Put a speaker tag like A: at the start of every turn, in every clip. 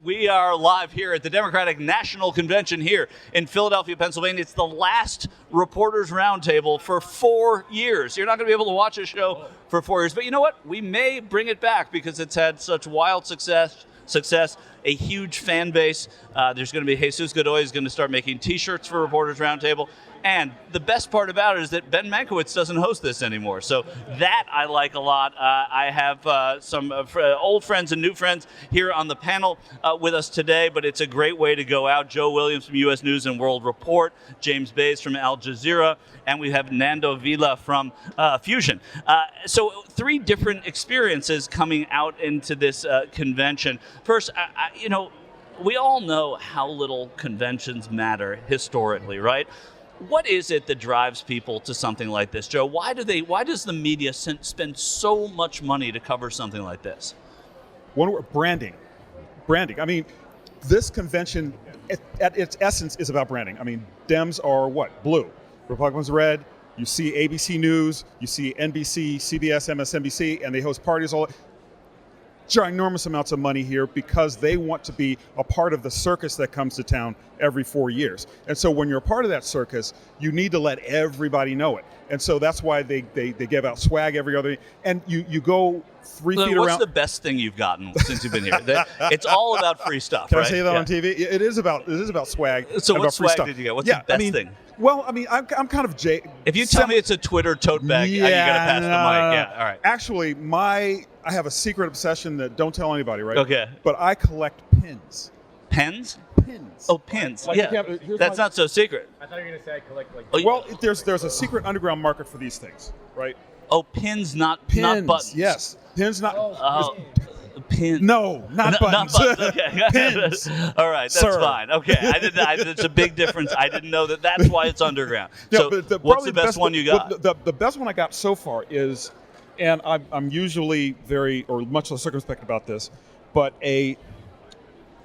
A: We are live here at the Democratic National Convention here in Philadelphia, Pennsylvania. It's the last Reporters Roundtable for 4 years. You're not going to be able to watch a show for 4 years. But you know what? We may bring it back because it's had such wild success, a huge fan base. There's going to be Jesus Godoy is going to start making T-shirts for Reporters Roundtable. And the best part about it is that Ben Mankiewicz doesn't host this anymore. So that I like a lot. I have some old friends and new friends here on the panel with us today, but it's a great way to go out. Joe Williams from U.S. News and World Report, James Bays from Al Jazeera, and we have Nando Vila from Fusion. So 3 different experiences coming out into this convention. First, we all know how little conventions matter historically, right? What is it that drives people to something like this, Joe? Why does the media spend so much money to cover something like this?
B: One word, branding. I mean, this convention at its essence is about branding. I mean, Dems are what? Blue. Republicans are red. You see ABC News, you see NBC, CBS, MSNBC, and they host parties all ginormous amounts of money here because they want to be a part of the circus that comes to town every 4 years. And so when you're a part of that circus, you need to let everybody know it. And so that's why they give out swag every other, and you go 3 feet around.
A: What's the best thing you've gotten since you've been here? It's all about free stuff,
B: Can
A: right?
B: I say that on TV? It is about swag.
A: So
B: about
A: what
B: free
A: swag
B: stuff.
A: did you get? What's the best thing?
B: Well, I mean, I'm kind of
A: If you tell me it's a Twitter tote bag, you got to pass the mic. Yeah, all right.
B: Actually, I have a secret obsession that don't tell anybody, right?
A: Okay.
B: But I collect pins.
A: Pens?
B: Pins.
A: Oh, pins.
B: Like,
A: Yeah. That's not so secret.
C: I thought you were going to say I collect
B: Well, there's a secret underground market for these things, right?
A: Oh, pins, not buttons.
B: Yes. Pins, not.
A: Pins.
B: No, not buttons.
A: Not buttons. Okay.
B: Pins.
A: All right, that's
B: Sir.
A: fine. Okay, it's a big difference. I didn't know that's why it's underground. So, what's the best one you got?
B: The best one I got so far is, and I'm usually much less circumspect about this, but a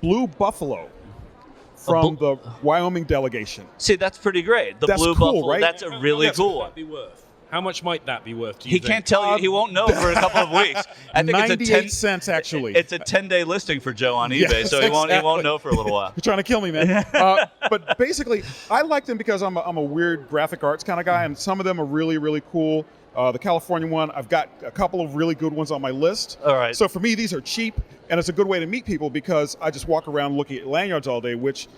B: blue buffalo from the Wyoming delegation.
A: See, that's pretty great.
B: That's
A: blue
B: cool,
A: buffalo.
B: right?
A: That's a really cool one.
C: How much might that be worth? Do you
A: He
C: think?
A: can't tell you. He won't know for a couple of weeks. I think
B: 98 cents actually.
A: It's a 10-day listing for Joe on eBay,
B: Yes,
A: so he won't
B: exactly.
A: know for a little while.
B: You're trying to kill me, man. But basically, I like them because I'm a weird graphic arts kind of guy, and some of them are really, really cool. The California one, I've got a couple of really good ones on my list.
A: All right.
B: So for me, these are cheap, and it's a good way to meet people because I just walk around looking at lanyards all day, which,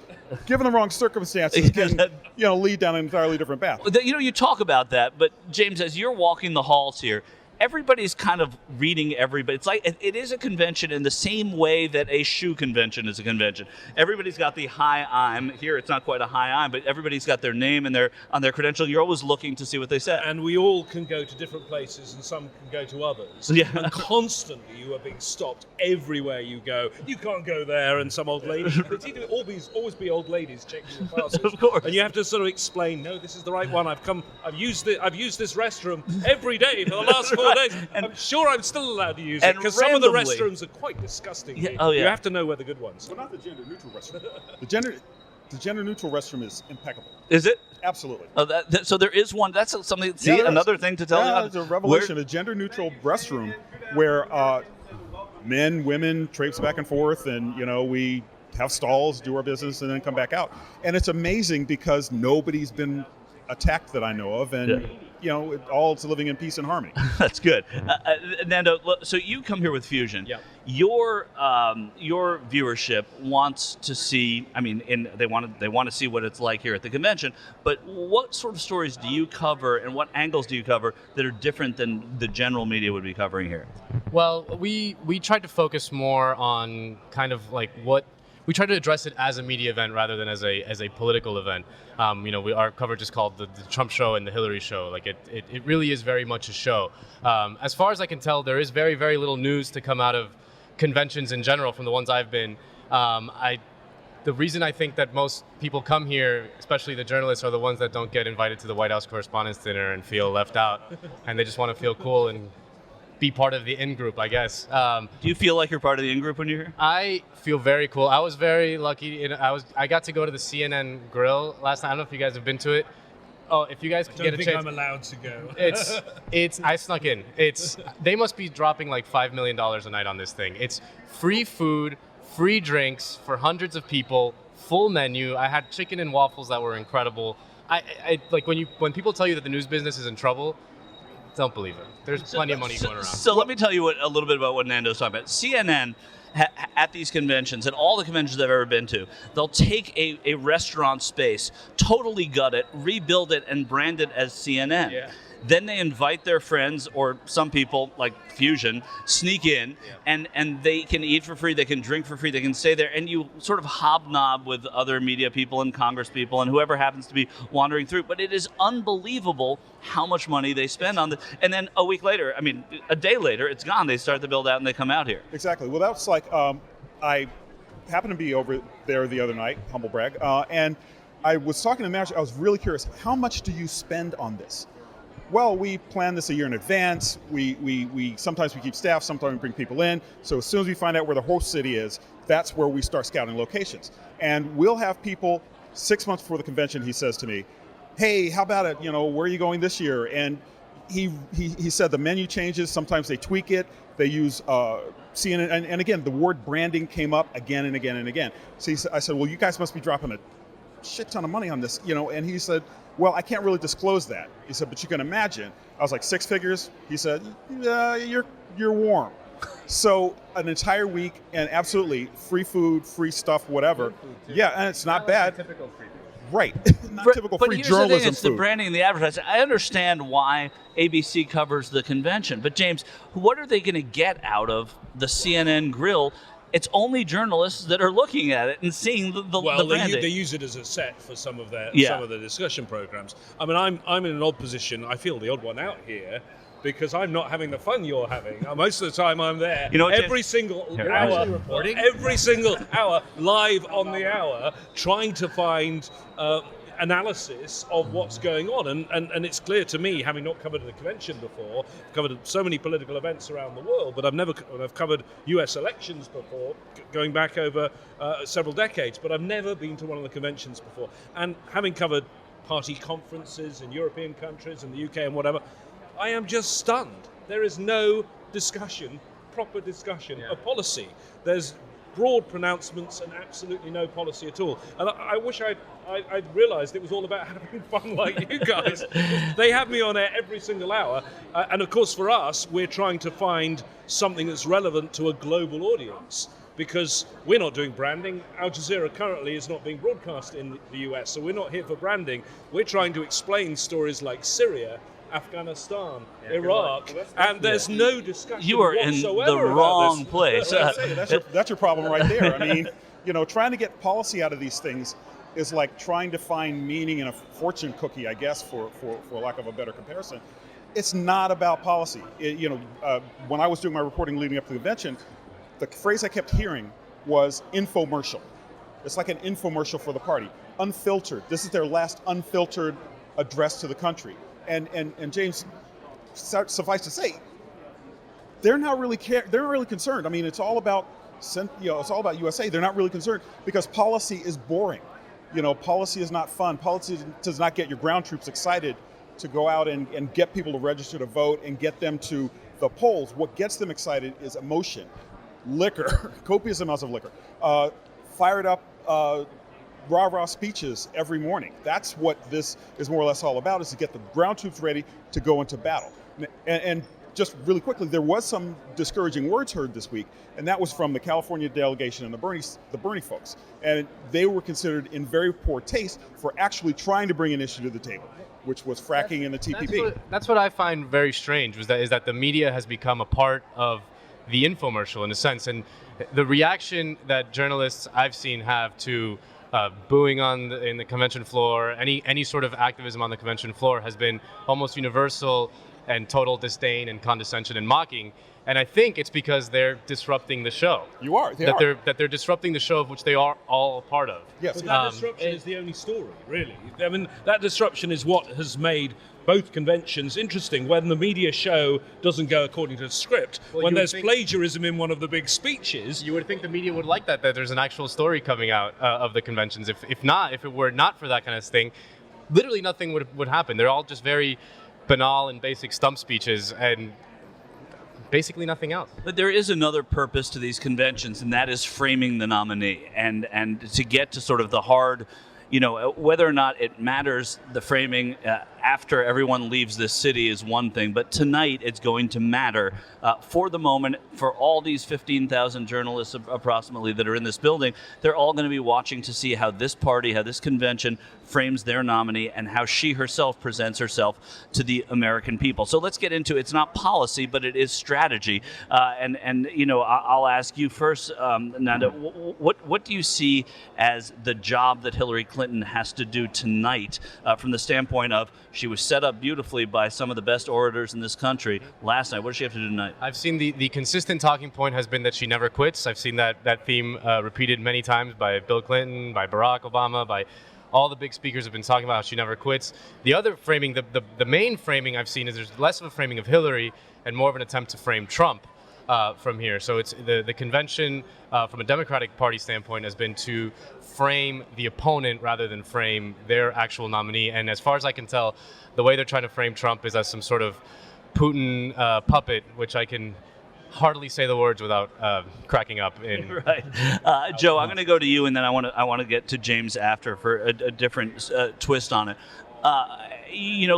B: given the wrong circumstances, can lead down an entirely different path.
A: You talk about that, but James, as you're walking the halls here, everybody's kind of reading everybody. It's like it is a convention in the same way that a shoe convention is a convention. Everybody's got the high I'm. Here it's not quite a high I'm, but everybody's got their name and on their credential. You're always looking to see what they said.
C: And we all can go to different places and some can go to others.
A: Yeah.
C: And constantly you are being stopped everywhere you go. You can't go there, and some old lady. It's either always be old ladies checking your passes.
A: Of course.
C: And you have to sort of explain, no, this is the right one. I've used this restroom every day for the last 4 days.
A: And
C: I'm sure I'm still allowed to use it because some of the restrooms are quite disgusting.
A: Yeah,
C: You have to know where the good ones.
B: Well, not the gender-neutral restroom. The gender-neutral restroom is impeccable.
A: Is it?
B: Absolutely.
A: Oh, so there is one. That's something. See, another thing to tell you.
B: It's a revolution. A gender-neutral restroom where men, women traipse back and forth, and we have stalls, do our business, and then come back out. And it's amazing because nobody's been attacked that I know of, and all's living in peace and harmony.
A: That's good. Nando, so you come here with Fusion.
C: Yeah.
A: Your viewership wants to see. I mean, they want to see what it's like here at the convention. But what sort of stories do you cover, and what angles do you cover that are different than the general media would be covering here?
D: Well, we tried to focus more on kind of like what. We try to address it as a media event rather than as a political event. Our coverage is called the Trump Show and the Hillary Show. Like it really is very much a show. As far as I can tell, there is very, very little news to come out of conventions in general from the ones I've been. The reason I think that most people come here, especially the journalists, are the ones that don't get invited to the White House Correspondents' Dinner and feel left out, and they just want to feel cool and be part of the in-group, I guess.
A: Do you feel like you're part of the in-group when you're here?
D: I feel very cool. I was very lucky. I got to go to the CNN Grill last night. I don't know if you guys have been to it. Oh, if you guys can get a chance.
C: I don't think I'm allowed to go.
D: It's. I snuck in. They must be dropping like $5 million a night on this thing. It's free food, free drinks for hundreds of people, full menu. I had chicken and waffles that were incredible. I like when people tell you that the news business is in trouble, don't believe it. There's plenty of money going around.
A: So let me tell you a little bit about what Nando's talking about. CNN at these conventions, at all the conventions I've ever been to, they'll take a restaurant space, totally gut it, rebuild it, and brand it as CNN.
C: Yeah.
A: Then they invite their friends, or some people, like Fusion, sneak in, and they can eat for free, they can drink for free, they can stay there, and you sort of hobnob with other media people and Congress people and whoever happens to be wandering through. But it is unbelievable how much money they spend on this. And then a week later, a day later, it's gone. They start the build out and they come out here.
B: Exactly. Well, that's like, I happened to be over there the other night, humble brag, and I was talking to the manager. I was really curious, how much do you spend on this? Well, we plan this a year in advance. We sometimes we keep staff, sometimes we bring people in. So as soon as we find out where the host city is, that's where we start scouting locations. And we'll have people 6 months before the convention. He says to me, "Hey, how about it? Where are you going this year?" And he said the menu changes. Sometimes they tweak it. They use CNN, and again, the word branding came up again and again and again. So I said, "Well, you guys must be dropping a shit ton of money on this, And he said, "Well, I can't really disclose that." He said, "But you can imagine." I was like, 6 figures? He said, "You're warm." So an entire week, and absolutely free food, free stuff, whatever. Yeah, and it's not bad.
D: Typical free food.
B: Right. Not typical
A: But
B: free
A: here's
B: journalism
A: the thing, it's
B: food.
A: the branding and the advertising. I understand why ABC covers the convention, but James, what are they going to get out of the CNN grill? It's only journalists that are looking at it and seeing the branding.
C: They use it as a set for some of their discussion programs. I'm in an odd position. I feel the odd one out here because I'm not having the fun you're having. Most of the time I'm there. Every single hour, live on the hour, trying to find analysis of what's going on, and it's clear to me, having not covered the convention before, covered so many political events around the world, but I've covered US elections before, going back over several decades, but I've never been to one of the conventions before. And having covered party conferences in European countries and the UK and whatever, I am just stunned. There is no proper discussion of policy. There's broad pronouncements and absolutely no policy at all. And I wish I'd realised it was all about having fun like you guys. They have me on air every single hour. And of course for us, we're trying to find something that's relevant to a global audience, because we're not doing branding. Al Jazeera currently is not being broadcast in the US, so we're not here for branding. We're trying to explain stories like Syria, Afghanistan, Iraq, and there's no discussion
A: You are in the wrong place.
B: That's your problem right there. Trying to get policy out of these things is like trying to find meaning in a fortune cookie, I guess, for lack of a better comparison. It's not about policy. When I was doing my reporting leading up to the convention, the phrase I kept hearing was infomercial. It's like an infomercial for the party. Unfiltered. This is their last unfiltered address to the country. And James, suffice to say, they're not really concerned. It's all about USA. They're not really concerned because policy is boring. Policy is not fun. Policy does not get your ground troops excited to go out and get people to register to vote and get them to the polls. What gets them excited is emotion, liquor, copious amounts of liquor, fired up rah-rah speeches every morning. That's what this is more or less all about, is to get the ground troops ready to go into battle. And just really quickly, there was some discouraging words heard this week, and that was from the California delegation and the Bernie folks. And they were considered in very poor taste for actually trying to bring an issue to the table, which was fracking in the TPP.
D: That's what I find very strange, is that the media has become a part of the infomercial in a sense, and the reaction that journalists I've seen have to booing in the convention floor, any sort of activism on the convention floor has been almost universal and total disdain and condescension and mocking. And I think it's because they're disrupting the show. That they're disrupting the show of which they are all a part of.
B: Yes.
C: But that disruption is the only story, really. That disruption is what has made both conventions interesting. When the media show doesn't go according to the script, when there's plagiarism in one of the big speeches.
D: You would think the media would like that there's an actual story coming out of the conventions. If it were not for that kind of thing, literally nothing would happen. They're all just very banal and basic stump speeches, and basically nothing else.
A: But there is another purpose to these conventions, and that is framing the nominee, and to get to sort of the hard, whether or not it matters, the framing after everyone leaves this city is one thing, but tonight it's going to matter for the moment for all these 15,000 journalists approximately that are in this building. They're all going to be watching to see how this party, how this convention frames their nominee and how she herself presents herself to the American people. So let's get into it's not policy, but it is strategy. I'll ask you first, Nanda, what do you see as the job that Hillary Clinton has to do tonight from the standpoint of she was set up beautifully by some of the best orators in this country last night? What does she have to do tonight?
D: I've seen the consistent talking point has been that she never quits. I've seen that theme repeated many times by Bill Clinton, by Barack Obama, by all the big speakers have been talking about how she never quits. The other framing, the main framing I've seen is there's less of a framing of Hillary and more of an attempt to frame Trump from here. So it's the convention from a Democratic Party standpoint has been to frame the opponent rather than frame their actual nominee. And as far as I can tell, the way they're trying to frame Trump is as some sort of Putin puppet, which I can hardly say the words without cracking up.
A: Right, Joe. I'm going to go to you, and then I want to get to James after for a different twist on it.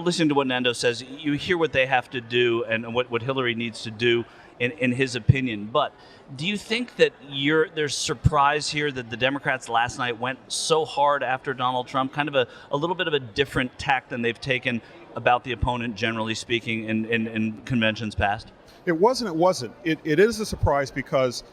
A: Listening to what Nando says, you hear what they have to do and what Hillary needs to do in his opinion. But do you think that there's surprise here that the Democrats last night went so hard after Donald Trump, kind of a little bit of a different tack than they've taken about the opponent, generally speaking, in conventions past?
B: It wasn't. It is a surprise because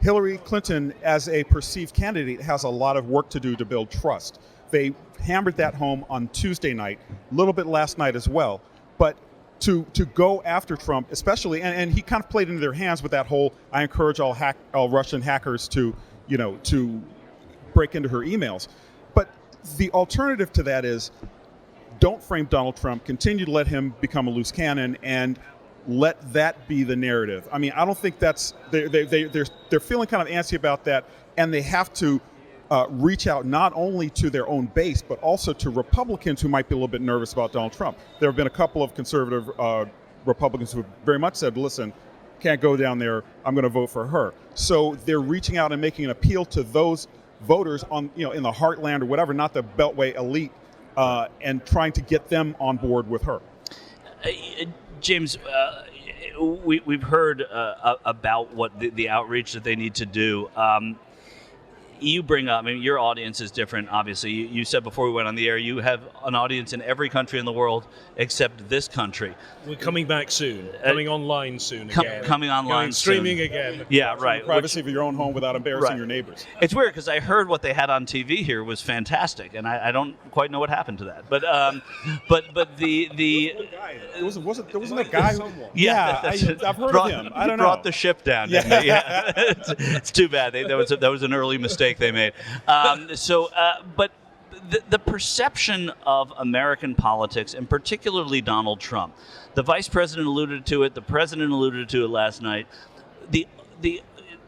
B: Hillary Clinton, as a perceived candidate, has a lot of work to do to build trust. They hammered that home on Tuesday night, a little bit last night as well. But to go after Trump, especially, and he kind of played into their hands with that whole, I encourage all Russian hackers to break into her emails. But the alternative to that is, don't frame Donald Trump, continue to let him become a loose cannon, and let that be the narrative. I mean, I don't think they're feeling kind of antsy about that, and they have to reach out not only to their own base, but also to Republicans who might be a little bit nervous about Donald Trump. There have been a couple of conservative Republicans who have very much said, listen, can't go down there, I'm going to vote for her. So they're reaching out and making an appeal to those voters in the heartland or whatever, not the Beltway elite, and trying to get them on board with her.
A: James, we've heard about what the outreach that they need to do. You bring up, your audience is different, obviously. You said before we went on the air, you have an audience in every country in the world except this country.
C: We're coming back soon, coming online soon again.
A: Coming online
C: streaming
A: soon.
C: again.
A: Yeah, right.
B: Privacy of your own home without embarrassing your neighbors.
A: It's weird because I heard what they had on TV here was fantastic, and I don't quite know what happened to that. But
B: there wasn't a guy who, I've heard of him. I don't know.
A: Brought the ship down. Didn't he? Yeah. It's too bad. That was an early mistake they made. But the perception of American politics, and particularly Donald Trump, the vice president alluded to it, the president alluded to it last night.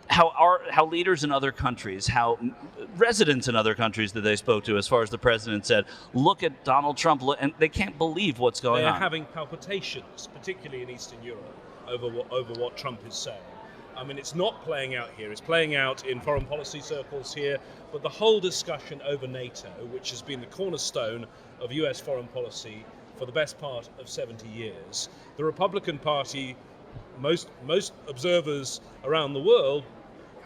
A: How leaders in other countries, how residents in other countries that they spoke to, as far as the president said, look at Donald Trump, and they can't believe what's going on.
C: They're having palpitations, particularly in Eastern Europe, over what Trump is saying. I mean, it's not playing out here. It's playing out in foreign policy circles here. But the whole discussion over NATO, which has been the cornerstone of US foreign policy for the best part of 70 years, the Republican Party, most observers around the world,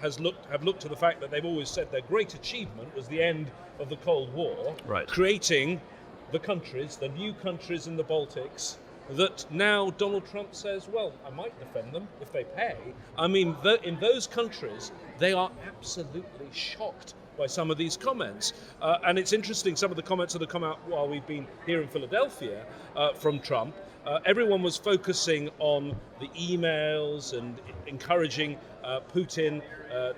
C: have looked to the fact that they've always said their great achievement was the end of the Cold War,
A: right,
C: creating the new countries in the Baltics, that now Donald Trump says, well, I might defend them if they pay. I mean, in those countries, they are absolutely shocked by some of these comments. And it's interesting, some of the comments that have come out while we've been here in Philadelphia from Trump. Everyone was focusing on the emails and encouraging Putin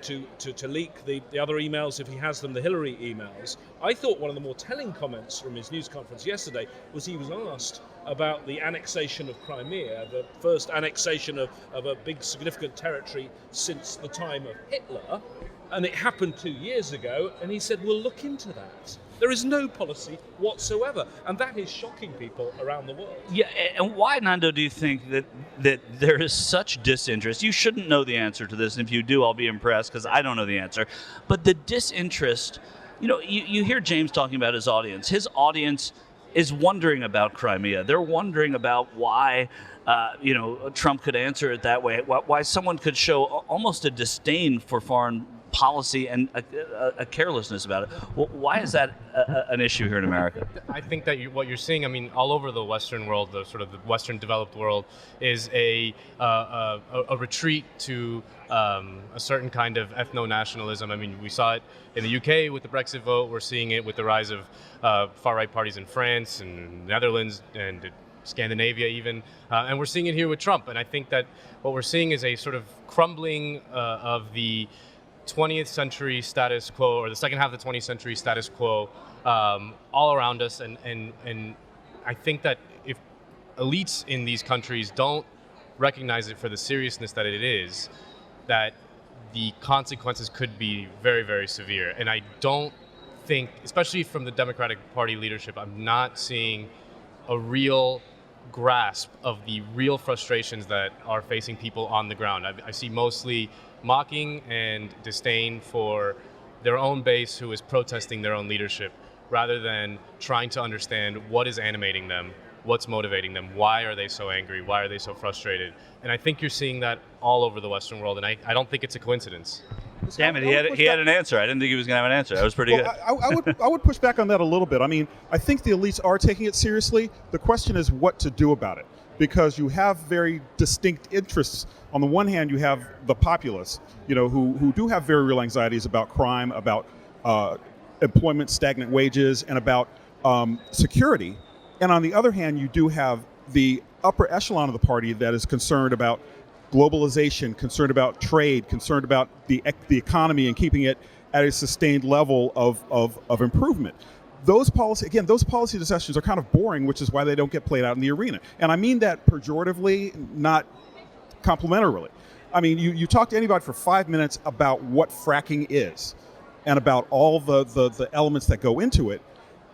C: to leak the other emails if he has them, the Hillary emails. I thought one of the more telling comments from his news conference yesterday was he was asked about the annexation of Crimea, the first annexation of a big significant territory since the time of Hitler, and it happened 2 years ago, and he said, we'll look into that. There is no policy whatsoever, and that is shocking people around the world.
A: Yeah, and why, Nando, do you think that there is such disinterest? You shouldn't know the answer to this, and if you do, I'll be impressed because I don't know the answer. But the disinterest, you hear James talking about his audience. His audience is wondering about Crimea. They're wondering about why, Trump could answer it that way. Why someone could show almost a disdain for foreign policy and a carelessness about it. Why is that an issue here in America?
D: I think that what you're seeing, I mean, all over the Western world, the sort of the Western developed world, is a retreat to a certain kind of ethno-nationalism. I mean, we saw it in the UK with the Brexit vote. We're seeing it with the rise of far-right parties in France and Netherlands and Scandinavia even, and we're seeing it here with Trump. And I think that what we're seeing is a sort of crumbling of the 20th century status quo, or the second half of the 20th century status quo, all around us. And I think that if elites in these countries don't recognize it for the seriousness that it is, that the consequences could be very, very severe. And I don't think, especially from the Democratic Party leadership, I'm not seeing a real grasp of the real frustrations that are facing people on the ground. I see mostly mocking and disdain for their own base who is protesting their own leadership, rather than trying to understand what is animating them, what's motivating them, why are they so angry, why are they so frustrated. And I think you're seeing that all over the Western world, and I don't think it's a coincidence.
A: Damn it, he had an answer. I didn't think he was going to have an answer. That was pretty good.
B: I would push back on that a little bit. I mean, I think the elites are taking it seriously. The question is what to do about it, because you have very distinct interests. On the one hand, you have the populace, who do have very real anxieties about crime, about employment, stagnant wages, and about security. And on the other hand, you do have the upper echelon of the party that is concerned about globalization, concerned about trade, concerned about the economy and keeping it at a sustained level of improvement. Those policy discussions are kind of boring, which is why they don't get played out in the arena. And I mean that pejoratively, not complimentarily. I mean, you talk to anybody for 5 minutes about what fracking is and about all the elements that go into it.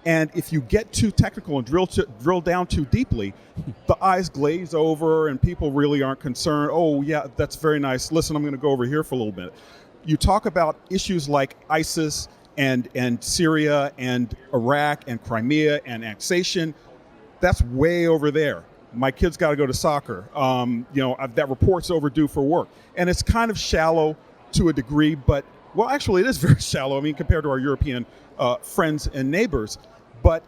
B: And if you get too technical and drill down too deeply, the eyes glaze over and people really aren't concerned. Oh, yeah, that's very nice. Listen, I'm going to go over here for a little bit. You talk about issues like ISIS and Syria and Iraq and Crimea and annexation. That's way over there. My kid's got to go to soccer. That report's overdue for work. And it's kind of shallow to a degree, but, well, actually, it is very shallow, compared to our European friends and neighbors. But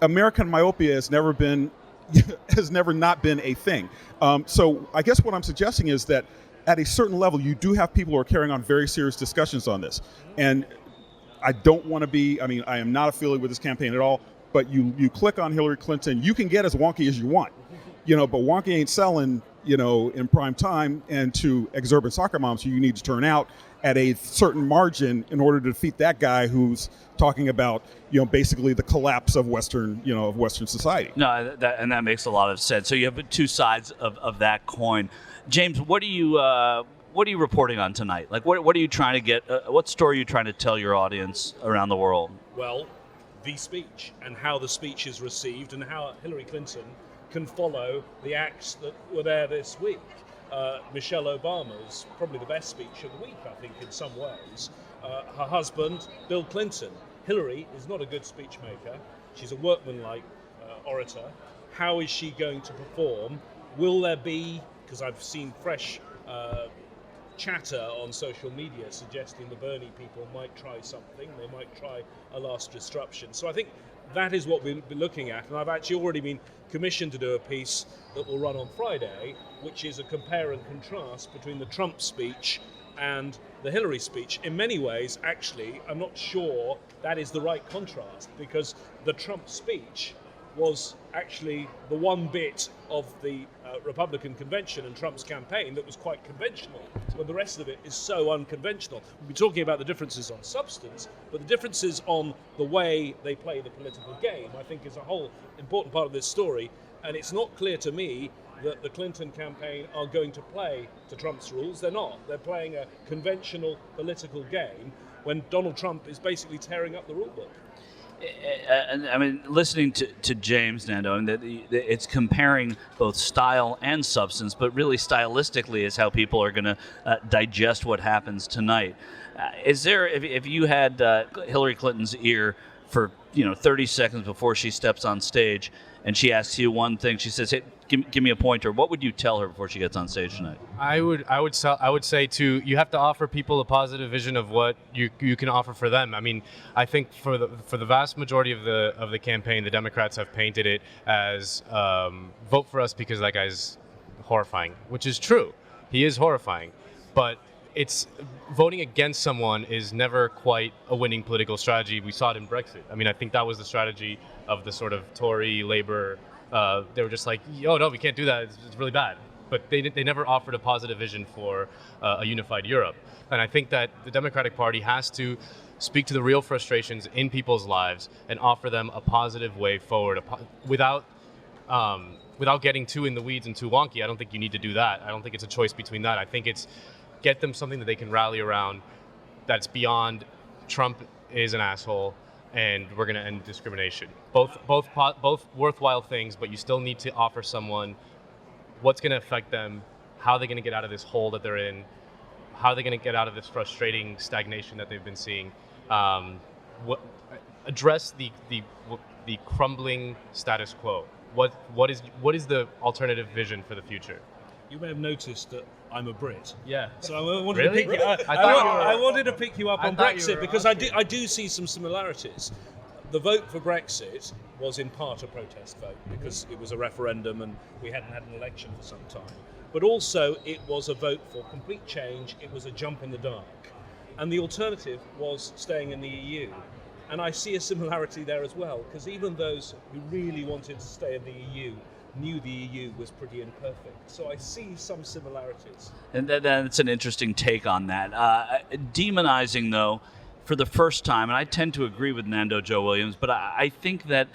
B: American myopia has never not been a thing. So I guess what I'm suggesting is that at a certain level, you do have people who are carrying on very serious discussions on this. And I don't want to be, I am not affiliated with this campaign at all, but you click on Hillary Clinton, you can get as wonky as you want, but wonky ain't selling, in prime time, and to exurban soccer moms who you need to turn out at a certain margin in order to defeat that guy who's talking about, basically the collapse of Western society.
A: No, that makes a lot of sense. So you have two sides of that coin. James, what are you reporting on tonight? Like, what are you trying to get? What story are you trying to tell your audience around the world?
C: Well, the speech and how the speech is received and how Hillary Clinton can follow the acts that were there this week. Michelle Obama's probably the best speech of the week, I think, in some ways. Her husband, Bill Clinton. Hillary is not a good speech maker. She's a workmanlike orator. How is she going to perform? Will there be, because I've seen fresh chatter on social media suggesting the Bernie people might try something, they might try a last disruption. So I think that is what we'll be looking at, and I've actually already been commissioned to do a piece that will run on Friday, which is a compare and contrast between the Trump speech and the Hillary speech. In many ways, actually, I'm not sure that is the right contrast, because the Trump speech was actually the one bit of the Republican convention and Trump's campaign that was quite conventional, when the rest of it is so unconventional. We'll be talking about the differences on substance, but the differences on the way they play the political game, I think, is a whole important part of this story. And it's not clear to me that the Clinton campaign are going to play to Trump's rules. They're not. They're playing a conventional political game when Donald Trump is basically tearing up the rule book.
A: And I mean, listening to James, Nando, and that it's comparing both style and substance, but really stylistically is how people are going to digest what happens tonight. Is there, if you had Hillary Clinton's ear for 30 seconds before she steps on stage, and she asks you one thing, she says, "Hey, give me a pointer," what would you tell her before she gets on stage tonight?
D: I would say you have to offer people a positive vision of what you can offer for them. I mean, I think for the vast majority of the campaign, the Democrats have painted it as vote for us because that guy's horrifying, which is true. He is horrifying, but it's voting against someone is never quite a winning political strategy. We saw it in Brexit. I mean, I think that was the strategy of the sort of Tory Labour. They were just like, "Oh no, we can't do that. It's really bad." But they never offered a positive vision for a unified Europe. And I think that the Democratic Party has to speak to the real frustrations in people's lives and offer them a positive way forward without getting too in the weeds and too wonky. I don't think you need to do that. I don't think it's a choice between that. I think it's get them something that they can rally around that's beyond Trump is an asshole and we're going to end discrimination. Both worthwhile things, but you still need to offer someone what's going to affect them, how they're going to get out of this hole that they're in, how they're going to get out of this frustrating stagnation that they've been seeing. Address the crumbling status quo. What is the alternative vision for the future?
C: You may have noticed that I'm a Brit.
D: Yeah.
C: So I wanted
D: Really?
C: to pick you up. I wanted to pick you up on Brexit because I do see some similarities. The vote for Brexit was in part a protest vote because it was a referendum and we hadn't had an election for some time. But also it was a vote for complete change. It was a jump in the dark. And the alternative was staying in the EU. And I see a similarity there as well, because even those who really wanted to stay in the EU knew the EU was pretty imperfect. So I see some similarities.
A: And that's an interesting take on that. Demonizing, though, for the first time, and I tend to agree with Nando Joe Williams, but I think that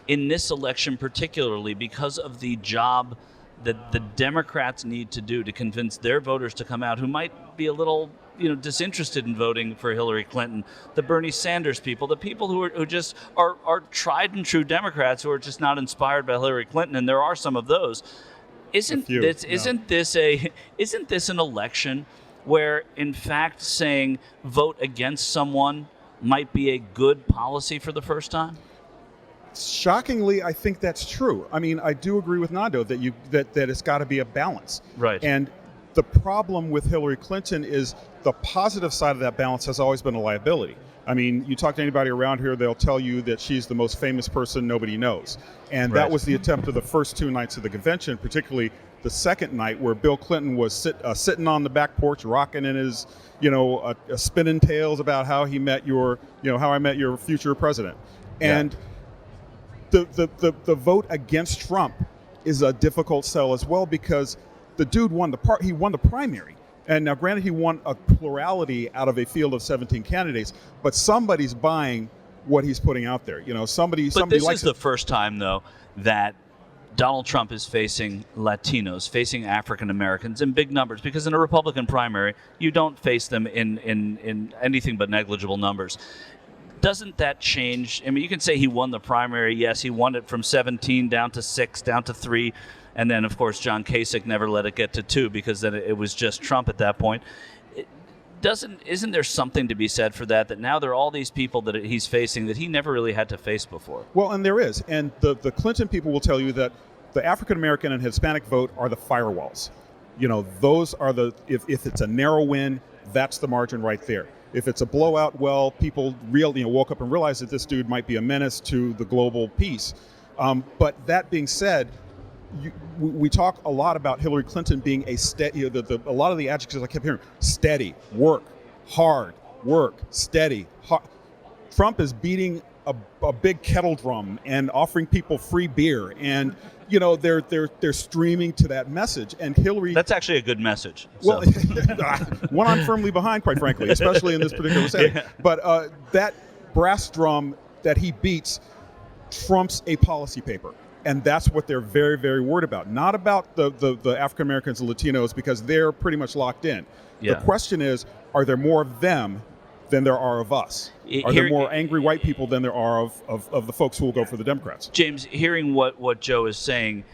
A: in this election particularly, because of the job that the Democrats need to do to convince their voters to come out who might be a little disinterested in voting for Hillary Clinton, the Bernie Sanders people, the people who just are tried and true Democrats who are just not inspired by Hillary Clinton, and there are some of those. Isn't this an election where, in fact, saying vote against someone might be a good policy for the first time?
B: Shockingly, I think that's true. I mean, I do agree with Nando that it's got to be a balance.
A: Right.
B: And the problem with Hillary Clinton is the positive side of that balance has always been a liability. I mean, you talk to anybody around here, they'll tell you that she's the most famous person nobody knows. And that was the attempt of the first two nights of the convention, particularly the second night where Bill Clinton was sitting on the back porch rocking in his, spinning tales about how he met how I met your future president. And the vote against Trump is a difficult sell as well because the dude won the primary. And now, granted, he won a plurality out of a field of 17 candidates, but somebody's buying what he's putting out there. Somebody
A: this
B: likes
A: is the first time, though, that Donald Trump is facing Latinos, facing African Americans in big numbers, because in a Republican primary, you don't face them in anything but negligible numbers. Doesn't that change? I mean, you can say he won the primary. Yes, he won it from 17 down to 6, down to 3. And then, of course, John Kasich never let it get to 2 because then it was just Trump at that point. Isn't there something to be said for that now there are all these people that he's facing that he never really had to face before?
B: Well, and there is. And the Clinton people will tell you that the African-American and Hispanic vote are the firewalls. Those are if it's a narrow win, that's the margin right there. If it's a blowout, well, people woke up and realized that this dude might be a menace to the global peace. But that being said, we talk a lot about Hillary Clinton being a steady. A lot of the adjectives I kept hearing: steady, work, hard, work, steady. Hard. Trump is beating a big kettle drum and offering people free beer, and they're streaming to that message. And Hillary,
A: that's actually a good message.
B: Well, one I'm firmly behind, quite frankly, especially in this particular setting. Yeah. But that brass drum that he beats trumps a policy paper. And that's what they're very, very worried about. Not about the African Americans and Latinos, because they're pretty much locked in. Yeah. The question is, are there more of them than there are of us? Are there more angry white people than there are of the folks who will go for the Democrats?
A: James, hearing what Joe is saying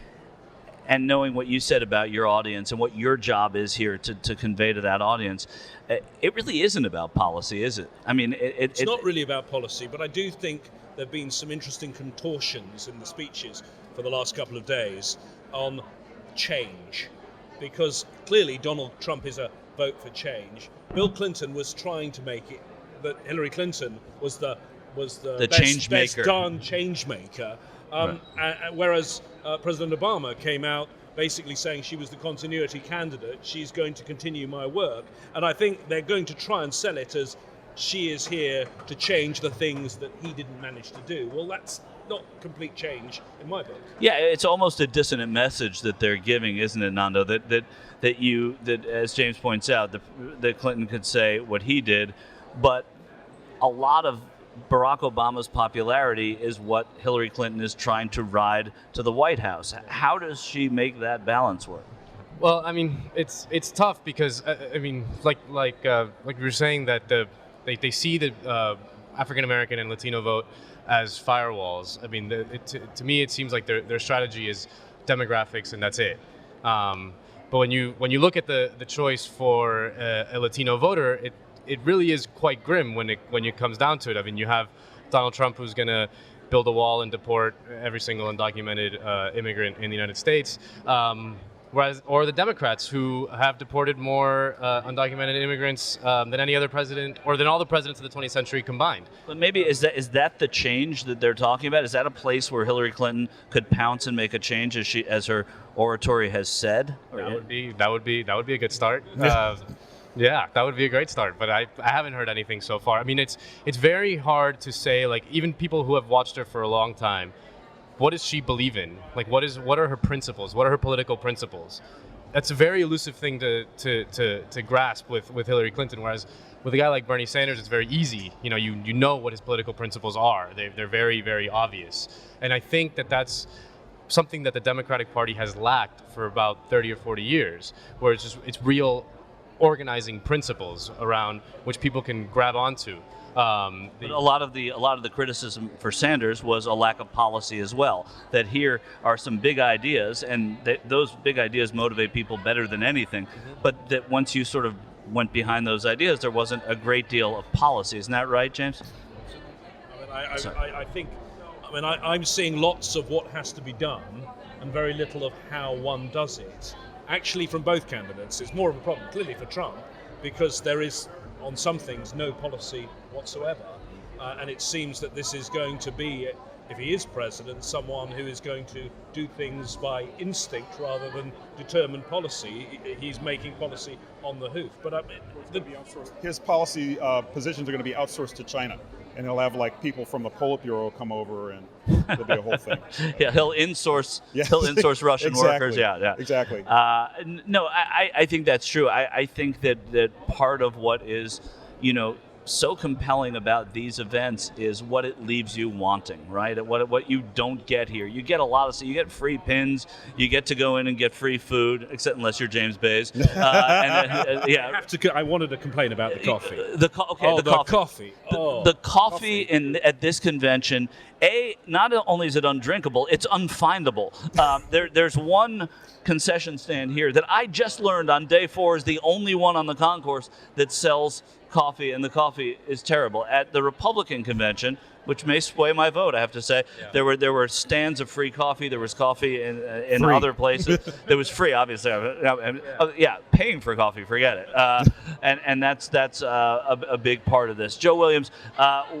A: and knowing what you said about your audience and what your job is here to convey to that audience, it really isn't about policy, is it? I mean,
C: it's not really about policy, but I do think there have been some interesting contortions in the speeches for the last couple of days on change, because clearly Donald Trump is a vote for change. Bill Clinton was trying to make it that Hillary Clinton was the best darn change maker, whereas President Obama came out basically saying she was the continuity candidate. She's going to continue my work, and I think they're going to try and sell it as she is here to change the things that he didn't manage to do. Well, that's not complete change in my book.
A: Yeah, it's almost a dissonant message that they're giving, isn't it, Nando? That as James points out, that Clinton could say what he did, but a lot of Barack Obama's popularity is what Hillary Clinton is trying to ride to the White House. How does she make that balance work?
D: Well, I mean, it's tough because I mean, like we were saying that they see the African American and Latino vote as firewalls. I mean, to me, it seems like their strategy is demographics and that's it. But when you look at the choice for a Latino voter, it really is quite grim when it comes down to it. I mean, you have Donald Trump, who's going to build a wall and deport every single undocumented immigrant in the United States, or the Democrats, who have deported more undocumented immigrants than any other president, or than all the presidents of the 20th century combined.
A: But maybe is that the change that they're talking about? Is that a place where Hillary Clinton could pounce and make a change, as her oratory has said?
D: That would be a good start. Yeah, that would be a great start, but I haven't heard anything so far. I mean, it's very hard to say, like, even people who have watched her for a long time, what does she believe in? Like, what are her principles? What are her political principles? That's a very elusive thing to grasp with Hillary Clinton, whereas with a guy like Bernie Sanders, it's very easy. You know what his political principles are. They're very, very obvious. And I think that's something that the Democratic Party has lacked for about 30 or 40 years, where it's real organizing principles around which people can grab onto.
A: But a lot of the criticism for Sanders was a lack of policy as well. That here are some big ideas, and those big ideas motivate people better than anything. But that once you sort of went behind those ideas, there wasn't a great deal of policy. Isn't that right, James?
C: I think. I'm seeing lots of what has to be done, and very little of how one does it. Actually, from both candidates, it's more of a problem, clearly, for Trump, because there is, on some things, no policy whatsoever. And it seems that this is going to be, if he is president, someone who is going to do things by instinct rather than determined policy. He's making policy on the hoof. But
B: his policy positions are going to be outsourced to China. And he'll have people from the Politburo come over, and there'll be a whole thing.
A: Yeah, he'll insource Russian workers. Yeah,
B: exactly.
A: No, I think that's true. I think that part of what is, so compelling about these events is what it leaves you wanting, right? What you don't get here. You get a lot of, you get free pins, you get to go in and get free food, except unless you're James Bays.
C: I wanted to complain about the coffee.
A: The coffee. The coffee at this convention. Not only is it undrinkable, it's unfindable. There's one concession stand here that I just learned on day 4 is the only one on the concourse that sells coffee, and the coffee is terrible. At the Republican convention, which may sway my vote, I have to say, there were stands of free coffee. There was coffee in other places. There was free, obviously. Paying for coffee, forget it. And that's a big part of this. Joe Williams,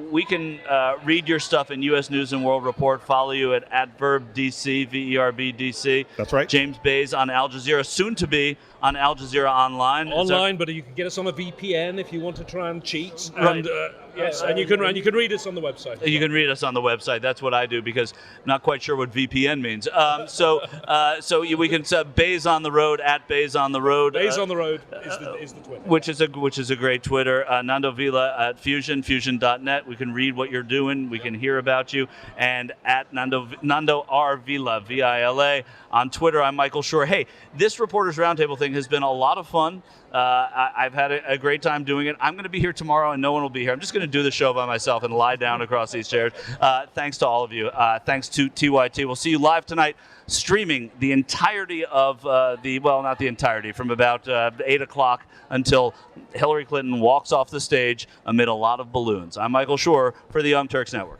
A: we can read your stuff in U.S. News and World Report. Follow you at @VerbDC, VERBDC.
B: That's right.
A: James Bays on Al Jazeera, soon to be on Al Jazeera Online.
C: But you can get us on a VPN if you want to try and cheat. Right. And Yes, and you can read us on the website.
A: You can read us on the website. That's what I do because I'm not quite sure what VPN means. So we can Bays on the Road at Bays on the Road.
C: Bays on the Road is the Twitter.
A: Which is a great Twitter. Nando Vila at fusion.net. We can read what you're doing. We can hear about you. And at Nando R Vila, Vila. On Twitter, I'm Michael Schur. Hey, this Reporters Roundtable thing has been a lot of fun. I've had a great time doing it. I'm going to be here tomorrow, and no one will be here. I'm just going to do the show by myself and lie down across these chairs. Thanks to all of you. Thanks to TYT. We'll see you live tonight, streaming the entirety of not the entirety, from about 8 o'clock until Hillary Clinton walks off the stage amid a lot of balloons. I'm Michael Schur for the Turks Network.